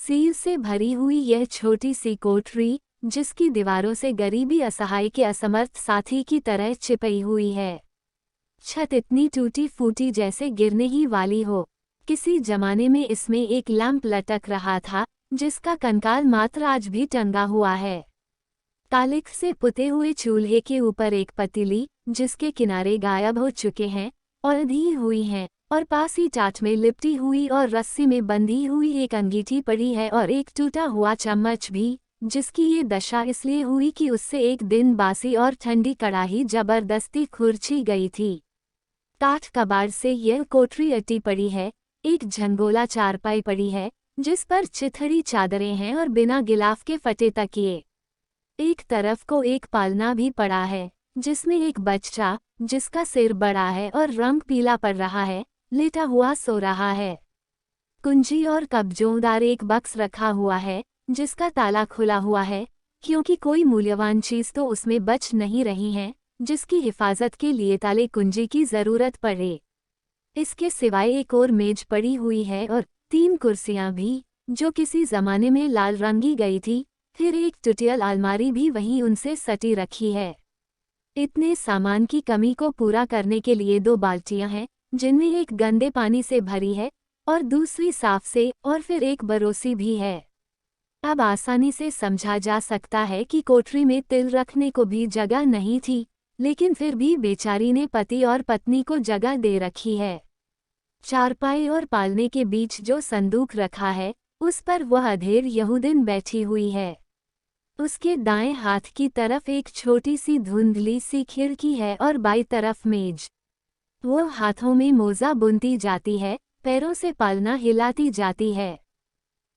Seal से भरी हुई यह छोटी सी कोठरी, जिसकी दीवारों से गरीबी असहाय के असमर्थ साथी की तरह चिपई हुई है। छत इतनी टूटी फूटी जैसे गिरने ही वाली हो। किसी जमाने में इसमें एक लैंप लटक रहा था, जिसका कंकाल मात्र आज भी टंगा हुआ है। कालिख से पुते हुए चूल्हे के ऊपर एक पतीली, जिसके किनारे गायब हो चुके हैं और अधी हुई हैं, और पास ही टाट में लिपटी हुई और रस्सी में बंधी हुई एक अंगीठी पड़ी है, और एक टूटा हुआ चम्मच भी, जिसकी ये दशा इसलिए हुई कि उससे एक दिन बासी और ठंडी कड़ाही जबरदस्ती खुरची गई थी। काठ कबाड़ से यह कोठरी अटी पड़ी है। एक झंगोला चारपाई पड़ी है, जिस पर चिथड़ी चादरें हैं और बिना गिलाफ के फटे तकिए। एक तरफ को एक पालना भी पड़ा है, जिसमें एक बच्चा, जिसका सिर बड़ा है और रंग पीला पड़ रहा है, लेटा हुआ सो रहा है। कुंजी और कब्जोंदार एक बक्स रखा हुआ है, जिसका ताला खुला हुआ है, क्योंकि कोई मूल्यवान चीज तो उसमें बच नहीं रही है, जिसकी हिफाजत के लिए ताले कुंजी की जरूरत पड़े। इसके सिवाय एक और मेज पड़ी हुई है और 3 कुर्सियां भी, जो किसी जमाने में लाल रंगी गई थी। फिर एक टुटियल अलमारी भी वहीं उनसे सटी रखी है। इतने सामान की कमी को पूरा करने के लिए 2 बाल्टियां हैं, जिनमें एक गंदे पानी से भरी है और दूसरी साफ से, और फिर एक बरोसी भी है। अब आसानी से समझा जा सकता है कि कोठरी में तिल रखने को भी जगह नहीं थी, लेकिन फिर भी बेचारी ने पति और पत्नी को जगह दे रखी है। चारपाई और पालने के बीच जो संदूक रखा है, उस पर वह अधेड़ यहूदिन बैठी हुई है। उसके दाएं हाथ की तरफ एक छोटी सी धुंधली सी खिड़की है और बाईं तरफ मेज। वो हाथों में मोजा बुनती जाती है, पैरों से पालना हिलाती जाती है,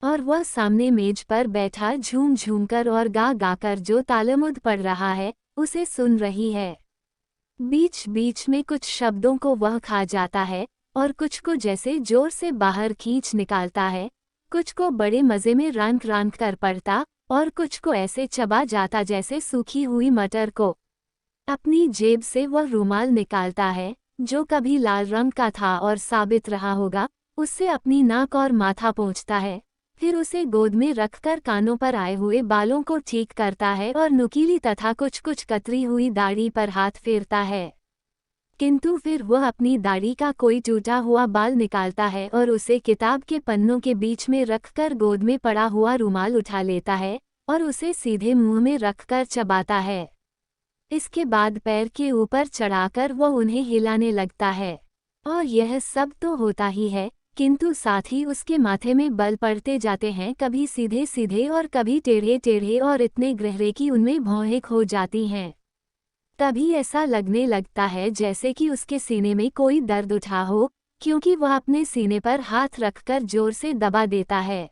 और वह सामने मेज पर बैठा झूम झूम कर और गा गाकर जो तालमुद पढ़ रहा है, उसे सुन रही है। बीच बीच में कुछ शब्दों को वह खा जाता है और कुछ को जैसे जोर से बाहर खींच निकालता है, कुछ को बड़े मज़े में रांक रांक कर पढ़ता, और कुछ को ऐसे चबा जाता जैसे सूखी हुई मटर को। अपनी जेब से वह रुमाल निकालता है, जो कभी लाल रंग का था और साबित रहा होगा, उससे अपनी नाक और माथा पोंछता है, फिर उसे गोद में रखकर कानों पर आए हुए बालों को ठीक करता है और नुकीली तथा कुछ कुछ कतरी हुई दाढ़ी पर हाथ फेरता है। किंतु फिर वह अपनी दाढ़ी का कोई टूटा हुआ बाल निकालता है और उसे किताब के पन्नों के बीच में रखकर गोद में पड़ा हुआ रुमाल उठा लेता है और उसे सीधे मुंह में रखकर चबाता है। इसके बाद पैर के ऊपर चढ़ाकर वह उन्हें हिलाने लगता है। और यह सब तो होता ही है, किंतु साथ ही उसके माथे में बल पड़ते जाते हैं, कभी सीधे सीधे और कभी टेढ़े टेढ़े, और इतने गहरे कि उनमें भौहें खो जाती हैं। तभी ऐसा लगने लगता है जैसे कि उसके सीने में कोई दर्द उठा हो, क्योंकि वह अपने सीने पर हाथ रखकर जोर से दबा देता है।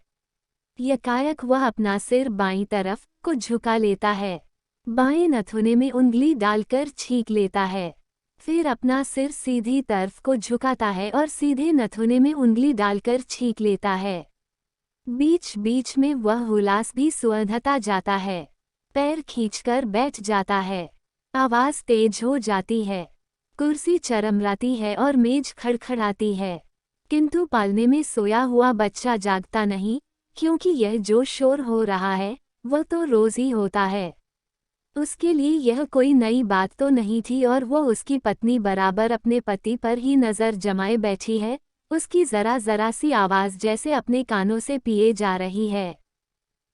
यकायक वह अपना सिर बाईं तरफ को झुका लेता है, बाएं नथुने में उंगली डालकर छींक लेता है, फिर अपना सिर सीधी तरफ को झुकाता है और सीधे नथुने में उंगली डालकर छींक लेता है। बीच बीच में वह हुलास भी सुलझता जाता है, पैर खींचकर बैठ जाता है, आवाज तेज हो जाती है, कुर्सी चरमराती है और मेज खड़खड़ाती है, किंतु पालने में सोया हुआ बच्चा जागता नहीं, क्योंकि यह जो शोर हो रहा है वह तो रोज ही होता है। उसके लिए यह कोई नई बात तो नहीं थी, और वह उसकी पत्नी बराबर अपने पति पर ही नज़र जमाए बैठी है। उसकी जरा जरा सी आवाज़ जैसे अपने कानों से पिए जा रही है।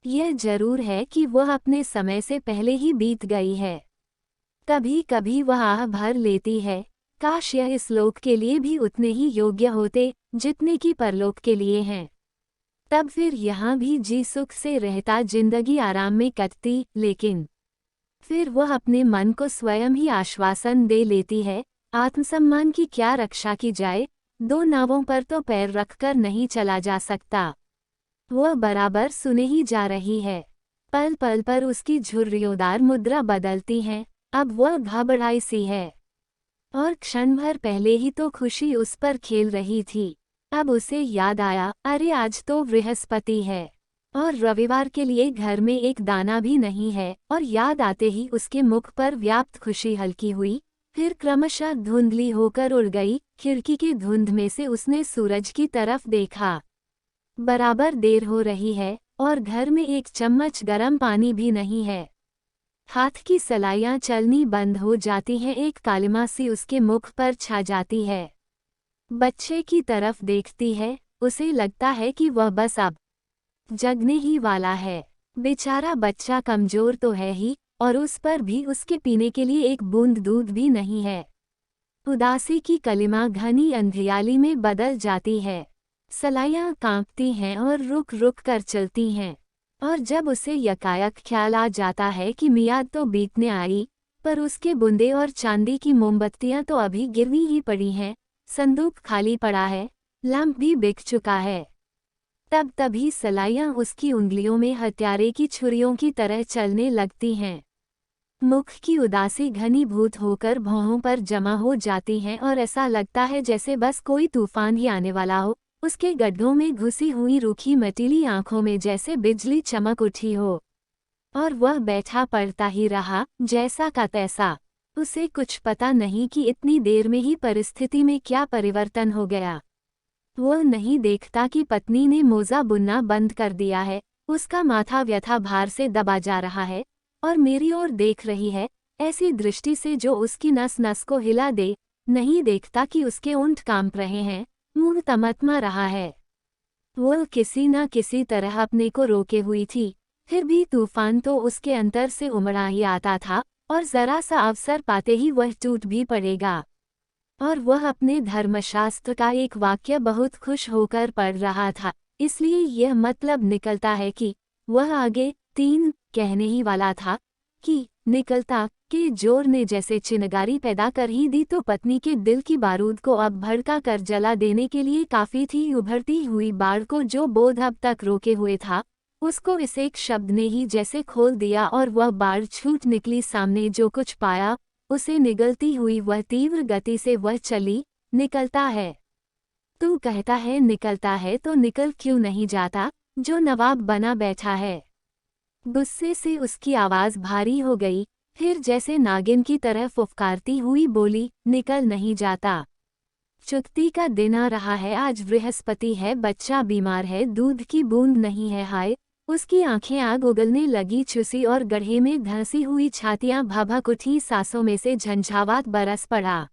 यह जरूर है कि वह अपने समय से पहले ही बीत गई है। कभी कभी वह आह भर लेती है, काश यह इस लोक के लिए भी उतने ही योग्य होते जितने कि परलोक के लिए हैं। तब फिर यहाँ भी जी सुख से रहता, जिंदगी आराम में कटती। लेकिन फिर वह अपने मन को स्वयं ही आश्वासन दे लेती है, आत्मसम्मान की क्या रक्षा की जाए, 2 नावों पर तो पैर रखकर नहीं चला जा सकता। वह बराबर सुने ही जा रही है, पल पल पर उसकी झुर्रियोंदार मुद्रा बदलती हैं। अब वह घबराई सी है, और क्षण भर पहले ही तो खुशी उस पर खेल रही थी। अब उसे याद आया, अरे आज तो बृहस्पति है और रविवार के लिए घर में एक दाना भी नहीं है। और याद आते ही उसके मुख पर व्याप्त खुशी हल्की हुई, फिर क्रमशः धुंधली होकर उड़ गई। खिड़की की धुंध में से उसने सूरज की तरफ देखा। बराबर देर हो रही है और घर में एक चम्मच गर्म पानी भी नहीं है। हाथ की सलाइयां चलनी बंद हो जाती हैं, एक कालिमा सी उसके मुख पर छा जाती है। बच्चे की तरफ देखती है, उसे लगता है कि वह बस अब जगने ही वाला है। बेचारा बच्चा कमजोर तो है ही, और उस पर भी उसके पीने के लिए एक बूंद दूध भी नहीं है। उदासी की कलिमा घनी अंधियाली में बदल जाती है। सलाइयां कांपती हैं और रुक रुक कर चलती हैं। और जब उसे यकायक ख्याल आ जाता है कि मियाद तो बीतने आई, पर उसके बुंदे और चांदी की मोमबत्तियां तो अभी गिरवी ही पड़ी हैं, संदूक खाली पड़ा है, लैंप भी बिक चुका है। तभी सलाइयां उसकी उंगलियों में हत्यारे की छुरियों की तरह चलने लगती हैं। मुख की उदासी घनीभूत होकर भौहों पर जमा हो जाती हैं और ऐसा लगता है जैसे बस कोई तूफान ही आने वाला हो। उसके गड्ढों में घुसी हुई रूखी मटीली आंखों में जैसे बिजली चमक उठी हो। और वह बैठा पड़ता ही रहा, जैसा का तैसा। उसे कुछ पता नहीं कि इतनी देर में ही परिस्थिति में क्या परिवर्तन हो गया। वह नहीं देखता कि पत्नी ने मोजा बुनना बंद कर दिया है, उसका माथा व्यथा भार से दबा जा रहा है और मेरी ओर देख रही है, ऐसी दृष्टि से जो उसकी नस नस को हिला दे। नहीं देखता कि उसके ऊंट कांप रहे हैं, मुंह तमतमा रहा है। वो किसी न किसी तरह अपने को रोके हुई थी, फिर भी तूफान तो उसके अंतर से उमड़ा ही आता था और जरा सा अवसर पाते ही वह टूट भी पड़ेगा। और वह अपने धर्मशास्त्र का एक वाक्य बहुत खुश होकर पढ़ रहा था, इसलिए यह मतलब निकलता है कि वह आगे 3 कहने ही वाला था कि निकलता के जोर ने जैसे चिनगारी पैदा कर ही दी, तो पत्नी के दिल की बारूद को अब भड़का कर जला देने के लिए काफी थी। उभरती हुई बाढ़ को जो बोध अब तक रोके हुए था, उसको इस एक शब्द ने ही जैसे खोल दिया और वह बाढ़ छूट निकली सामने। जो कुछ पाया उसे निगलती हुई वह तीव्र गति से वह चली। निकलता है, तू कहता है निकलता है, तो निकल क्यों नहीं जाता जो नवाब बना बैठा है। गुस्से से उसकी आवाज भारी हो गई, फिर जैसे नागिन की तरह फुफकारती हुई बोली, निकल नहीं जाता। चुकती का दिन आ रहा है, आज बृहस्पति है, बच्चा बीमार है, दूध की बूंद नहीं है। हाय, उसकी आंखें आग उगलने लगी, चुसी और गड्ढे में धंसी हुई छातियां भभक उठी, सांसों में से झंझावात बरस पड़ा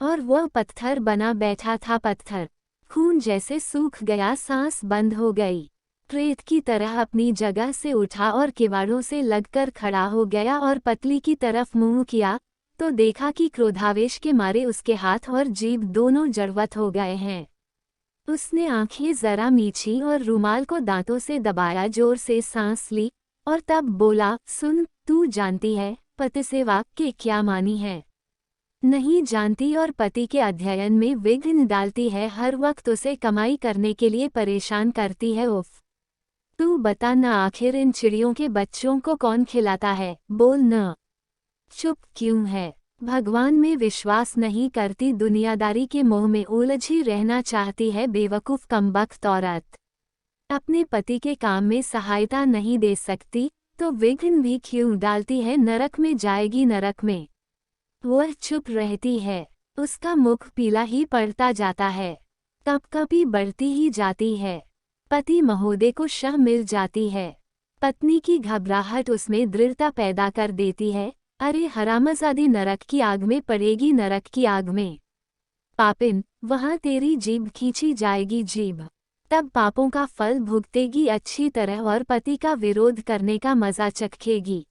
और वह पत्थर बना बैठा था। पत्थर खून जैसे सूख गया, सांस बंद हो गई। प्रेत की तरह अपनी जगह से उठा और किवाड़ों से लगकर खड़ा हो गया और पतली की तरफ मुंह किया तो देखा कि क्रोधावेश के मारे उसके हाथ और जीभ दोनों जड़वत हो गए हैं। उसने आंखें जरा मीची और रुमाल को दांतों से दबाया, जोर से सांस ली और तब बोला, सुन, तू जानती है पति सेवा के क्या मानी है? नहीं जानती, और पति के अध्ययन में विघ्न डालती है, हर वक्त उसे कमाई करने के लिए परेशान करती है। उफ, तू बता न, आखिर इन चिड़ियों के बच्चों को कौन खिलाता है? बोल न, चुप क्यों है? भगवान में विश्वास नहीं करती, दुनियादारी के मोह में उलझी रहना चाहती है, बेवकूफ कमबख्त औरत। अपने पति के काम में सहायता नहीं दे सकती तो विघ्न भी क्यों डालती है? नरक में जाएगी, नरक में। वह चुप रहती है, उसका मुख पीला ही पड़ता जाता है, कपकपी बढ़ती ही जाती है। पति महोदय को शह मिल जाती है, पत्नी की घबराहट उसमें दृढ़ता पैदा कर देती है। अरे हरामजादी, नरक की आग में पड़ेगी, नरक की आग में। पापिन, वहाँ तेरी जीभ खींची जाएगी, जीभ तब पापों का फल भुगतेगी अच्छी तरह और पति का विरोध करने का मजा चखेगी।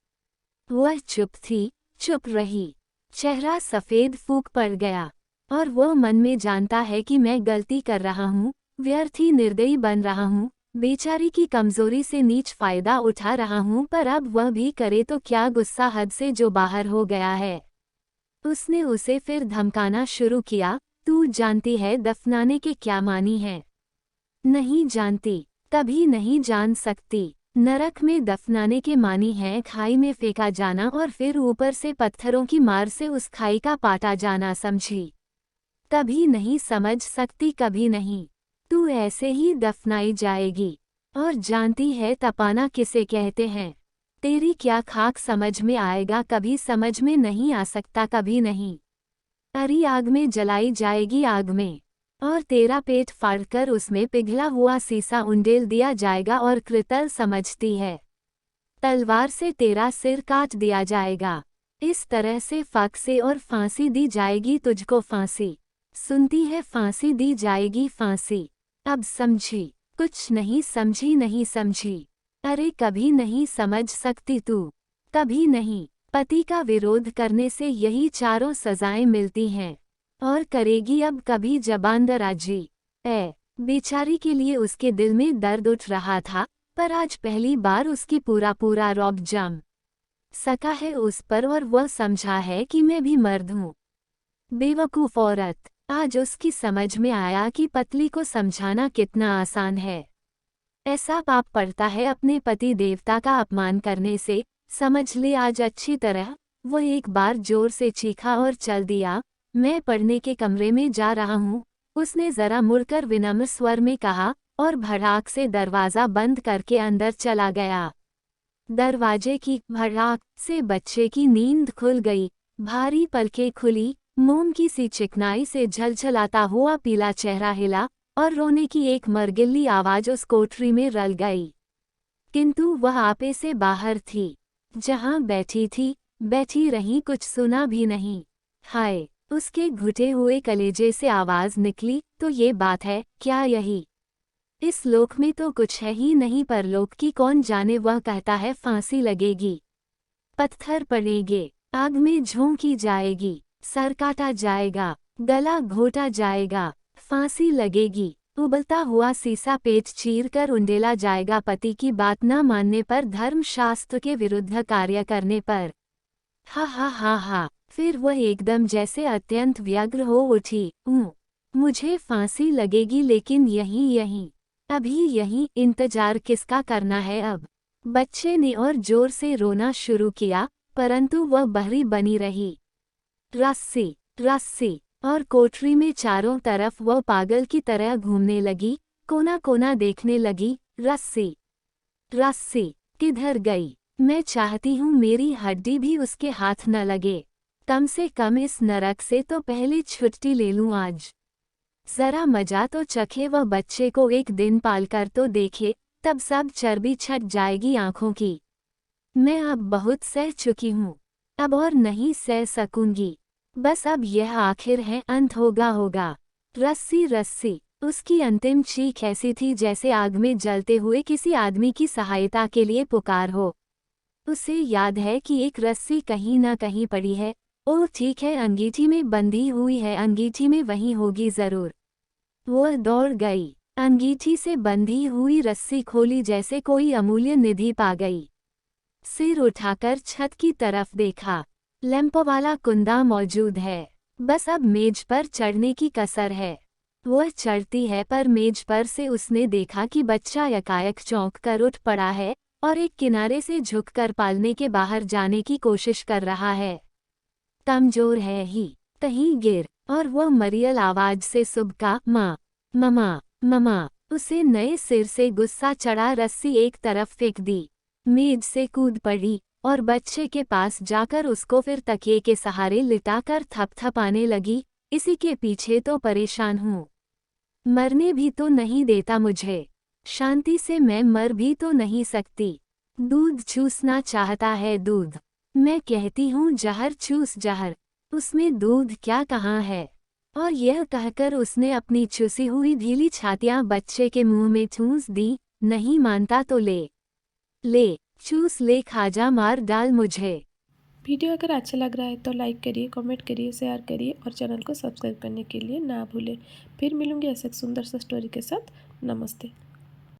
वह चुप थी, चुप रही, चेहरा सफेद फूक पड़ गया और वह मन में जानता है कि मैं गलती कर रहा हूँ, व्यर्थ ही निर्दयी बन रहा हूँ, बेचारी की कमजोरी से नीच फायदा उठा रहा हूँ, पर अब वह भी करे तो क्या, गुस्सा हद से जो बाहर हो गया है। उसने उसे फिर धमकाना शुरू किया, तू जानती है दफनाने के क्या मानी है? नहीं जानती, कभी नहीं जान सकती। नरक में दफनाने के मानी है खाई में फेंका जाना और फिर ऊपर से पत्थरों की मार से उस खाई का पाटा जाना, समझी? कभी नहीं समझ सकती, कभी नहीं। तू ऐसे ही दफनाई जाएगी। और जानती है तपाना किसे कहते हैं? तेरी क्या खाक समझ में आएगा, कभी समझ में नहीं आ सकता, कभी नहीं। अरी आग में जलाई जाएगी, आग में। और तेरा पेट फाड़कर उसमें पिघला हुआ सीसा उंडेल दिया जाएगा और कृतल समझती है, तलवार से तेरा सिर काट दिया जाएगा। इस तरह से फक से और फांसी दी जाएगी तुझको फांसी। सुनती है फांसी दी जाएगी फांसी। अब समझी? कुछ नहीं समझी, नहीं समझी। अरे कभी नहीं समझ सकती तू, कभी नहीं। पति का विरोध करने से यही चारों सजाएं मिलती हैं। और करेगी अब कभी जबान दराजी। बेचारी के लिए उसके दिल में दर्द उठ रहा था, पर आज पहली बार उसकी पूरा रौब जम सका है उस पर और वह समझा है कि मैं भी मर्द हूँ। बेवकूफ़ औरत। आज उसकी समझ में आया कि पतली को समझाना कितना आसान है। ऐसा पाप पड़ता है अपने पति देवता का अपमान करने से, समझ ले आज अच्छी तरह। वह एक बार जोर से चीखा और चल दिया। मैं पढ़ने के कमरे में जा रहा हूँ, उसने जरा मुड़कर विनम्र स्वर में कहा और भड़ाक से दरवाज़ा बंद करके अंदर चला गया। दरवाजे की भड़ाक से बच्चे की नींद खुल गई। भारी पलकें खुली, मोम की सी चिकनाई से झलझलाता हुआ पीला चेहरा हिला और रोने की एक मरगिल्ली आवाज उस कोठरी में रल गई। किंतु वह आपे से बाहर थी, जहां बैठी थी, बैठी रही, कुछ सुना भी नहीं। हाय, उसके घुटे हुए कलेजे से आवाज निकली, तो ये बात है क्या यही? इस लोक में तो कुछ है ही नहीं, परलोक की कौन जाने। वह कहता है फांसी लगेगी, पत्थर पड़ेंगे, आग में झोंकी जाएगी, सर काटा जाएगा, गला घोटा जाएगा, फांसी लगेगी, उबलता हुआ सीसा पेट चीरकर उंडेला जाएगा, पति की बात न मानने पर, धर्मशास्त्र के विरुद्ध कार्य करने पर। हा हा हा हा। फिर वह एकदम जैसे अत्यंत व्यग्र हो उठी। मुझे फांसी लगेगी, लेकिन यहीं यहीं, अभी यहीं। इंतजार किसका करना है अब? बच्चे ने और जोर से रोना शुरू किया, परंतु वह बहरी बनी रही। रस्सी, रस्सी। और कोठरी में चारों तरफ वह पागल की तरह घूमने लगी, कोना कोना देखने लगी। रस्सी, रस्सी किधर गई? मैं चाहती हूँ मेरी हड्डी भी उसके हाथ न लगे। कम से कम इस नरक से तो पहले छुट्टी ले लूँ आज। जरा मजा तो चखे, वह बच्चे को एक दिन पालकर तो देखे, तब सब चर्बी छट जाएगी आंखों की। मैं अब बहुत सह चुकी हूँ, अब और नहीं सह सकूंगी। बस अब यह आखिर है, अंत होगा होगा। रस्सी, रस्सी। उसकी अंतिम चीख ऐसी थी जैसे आग में जलते हुए किसी आदमी की सहायता के लिए पुकार हो। उसे याद है कि एक रस्सी कहीं न कहीं पड़ी है। ओह ठीक है, अंगीठी में बंधी हुई है, अंगीठी में वहीं होगी जरूर। वह दौड़ गई, अंगीठी से बंधी हुई रस्सी खोली, जैसे कोई अमूल्य निधि पा गई। सिर उठाकर छत की तरफ देखा, लैंप वाला कुंदा मौजूद है, बस अब मेज पर चढ़ने की कसर है। वह चढ़ती है, पर मेज पर से उसने देखा कि बच्चा एकाएक चौंक कर उठ पड़ा है और एक किनारे से झुककर पालने के बाहर जाने की कोशिश कर रहा है। कमजोर है ही, कहीं गिर। और वह मरियल आवाज से सुबका, माँ, ममा, ममा। उसे नए सिर से गुस्सा चढ़ा, रस्सी एक तरफ फेंक दी, मेज से कूद पड़ी और बच्चे के पास जाकर उसको फिर तकिए के सहारे लिटाकर थपथपाने लगी। इसी के पीछे तो परेशान हूँ, मरने भी तो नहीं देता मुझे, शांति से मैं मर भी तो नहीं सकती। दूध चूसना चाहता है, दूध। मैं कहती हूँ जहर चूस, जहर। उसमें दूध क्या कहाँ है? और यह कहकर उसने अपनी चुसी हुई ढीली छातियाँ बच्चे के मुंह में ठूंस दी। नहीं मानता तो ले, ले, चूस ले, खाजा मार डाल मुझे। वीडियो अगर अच्छा लग रहा है तो लाइक करिए, कमेंट करिए, शेयर करिए और चैनल को सब्सक्राइब करने के लिए ना भूलें। फिर मिलूंगी ऐसे एक सुंदर सा स्टोरी के साथ। नमस्ते।